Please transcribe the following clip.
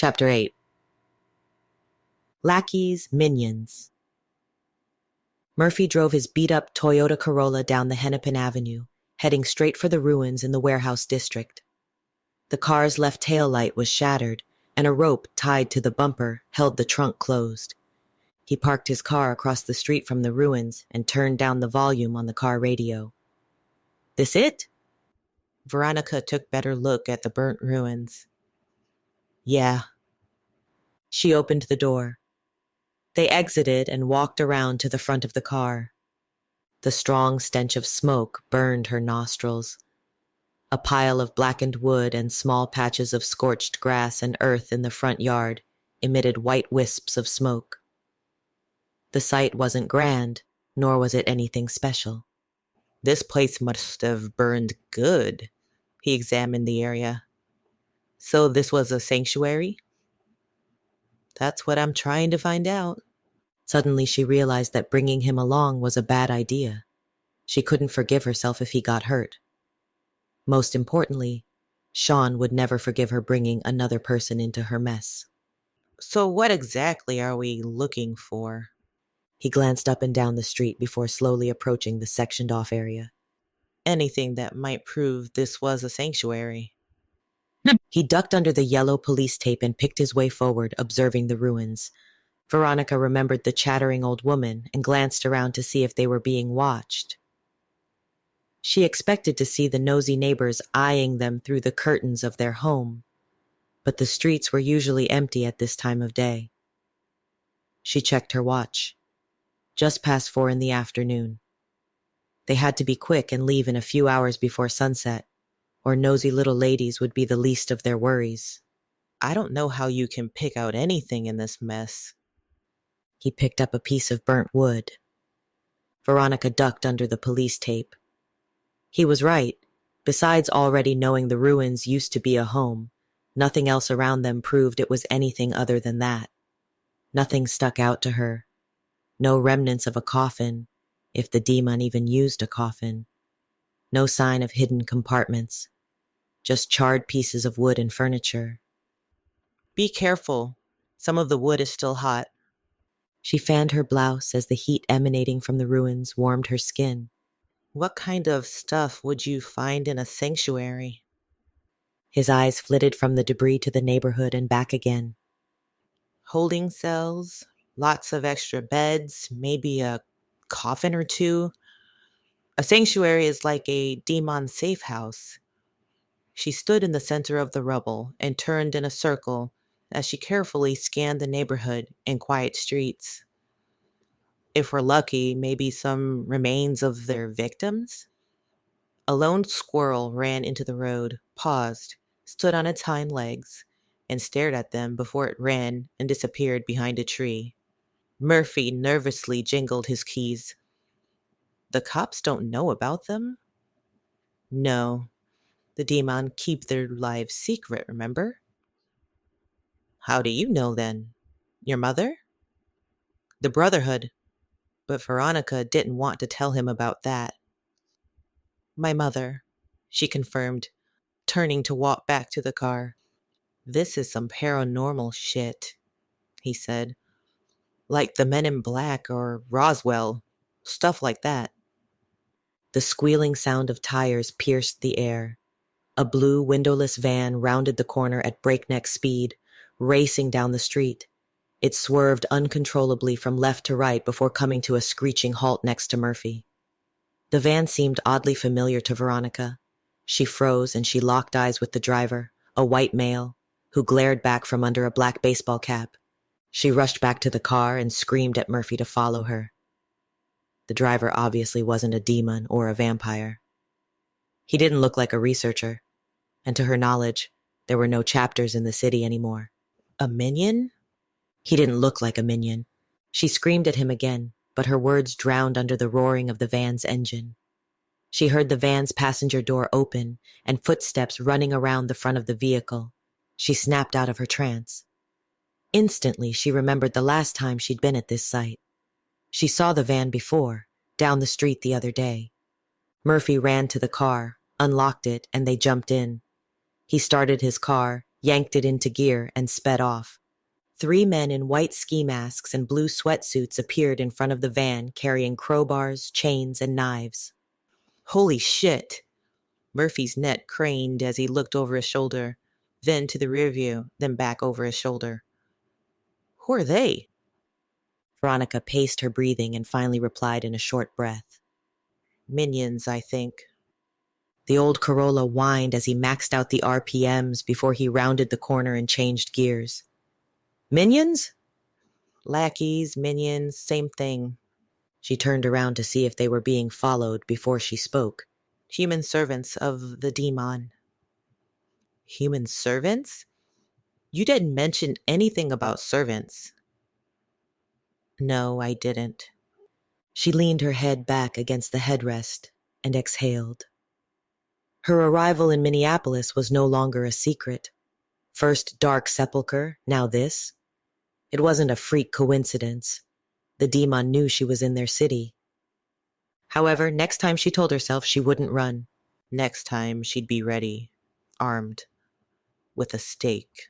Chapter 8. Lackeys, Minions. Murphy drove his beat-up Toyota Corolla down the Hennepin Avenue, heading straight for the ruins in the warehouse district. The car's left tail light was shattered, and a rope tied to the bumper held the trunk closed. He parked his car across the street from the ruins and turned down the volume on the car radio. "This it?" Veronica took better look at the burnt ruins. "Yeah." She opened the door. They exited and walked around to the front of the car. The strong stench of smoke burned her nostrils. A pile of blackened wood and small patches of scorched grass and earth in the front yard emitted white wisps of smoke. The sight wasn't grand, nor was it anything special. "This place must have burned good." He examined the area. "So this was a sanctuary?" "That's what I'm trying to find out." Suddenly she realized that bringing him along was a bad idea. She couldn't forgive herself if he got hurt. Most importantly, Sean would never forgive her bringing another person into her mess. "So what exactly are we looking for?" He glanced up and down the street before slowly approaching the sectioned-off area. "Anything that might prove this was a sanctuary." He ducked under the yellow police tape and picked his way forward, observing the ruins. Veronica remembered the chattering old woman and glanced around to see if they were being watched. She expected to see the nosy neighbors eyeing them through the curtains of their home, but the streets were usually empty at this time of day. She checked her watch. Just past 4 in the afternoon. They had to be quick and leave in a few hours before sunset, or nosy little ladies would be the least of their worries. "I don't know how you can pick out anything in this mess." He picked up a piece of burnt wood. Veronica ducked under the police tape. He was right. Besides already knowing the ruins used to be a home, nothing else around them proved it was anything other than that. Nothing stuck out to her. No remnants of a coffin, if the demon even used a coffin. No sign of hidden compartments. Just charred pieces of wood and furniture. "Be careful. Some of the wood is still hot." She fanned her blouse as the heat emanating from the ruins warmed her skin. "What kind of stuff would you find in a sanctuary?" His eyes flitted from the debris to the neighborhood and back again. "Holding cells, lots of extra beds, maybe a coffin or two. A sanctuary is like a demon safe house." She stood in the center of the rubble and turned in a circle as she carefully scanned the neighborhood and quiet streets. "If we're lucky, maybe some remains of their victims?" A lone squirrel ran into the road, paused, stood on its hind legs, and stared at them before it ran and disappeared behind a tree. Murphy nervously jingled his keys. "The cops don't know about them?" "No. The demon keep their lives secret, remember?" "How do you know then? Your mother?" "The Brotherhood." But Veronica didn't want to tell him about that. "My mother," she confirmed, turning to walk back to the car. "This is some paranormal shit," he said. "Like the Men in Black or Roswell. Stuff like that." The squealing sound of tires pierced the air. A blue windowless van rounded the corner at breakneck speed, racing down the street. It swerved uncontrollably from left to right before coming to a screeching halt next to Murphy. The van seemed oddly familiar to Veronica. She froze and she locked eyes with the driver, a white male, who glared back from under a black baseball cap. She rushed back to the car and screamed at Murphy to follow her. The driver obviously wasn't a demon or a vampire. He didn't look like a researcher, and to her knowledge, there were no chapters in the city anymore. A minion? He didn't look like a minion. She screamed at him again, but her words drowned under the roaring of the van's engine. She heard the van's passenger door open and footsteps running around the front of the vehicle. She snapped out of her trance. Instantly, she remembered the last time she'd been at this site. She saw the van before, down the street the other day. Murphy ran to the car, unlocked it, and they jumped in. He started his car, yanked it into gear, and sped off. 3 men in white ski masks and blue sweatsuits appeared in front of the van carrying crowbars, chains, and knives. Holy shit! Murphy's neck craned as he looked over his shoulder, then to the rear view, then back over his shoulder. Who are they? Veronica paced her breathing and finally replied in a short breath. Minions, I think. The old Corolla whined as he maxed out the RPMs before he rounded the corner and changed gears. Minions? Lackeys, minions, same thing. She turned around to see if they were being followed before she spoke. Human servants of the Deamhan. Human servants? You didn't mention anything about servants. No, I didn't. She leaned her head back against the headrest and exhaled. Her arrival in Minneapolis was no longer a secret. First dark sepulcher, now this. It wasn't a freak coincidence. The Deamhan knew she was in their city. However, next time she told herself she wouldn't run. Next time she'd be ready, armed, with a stake.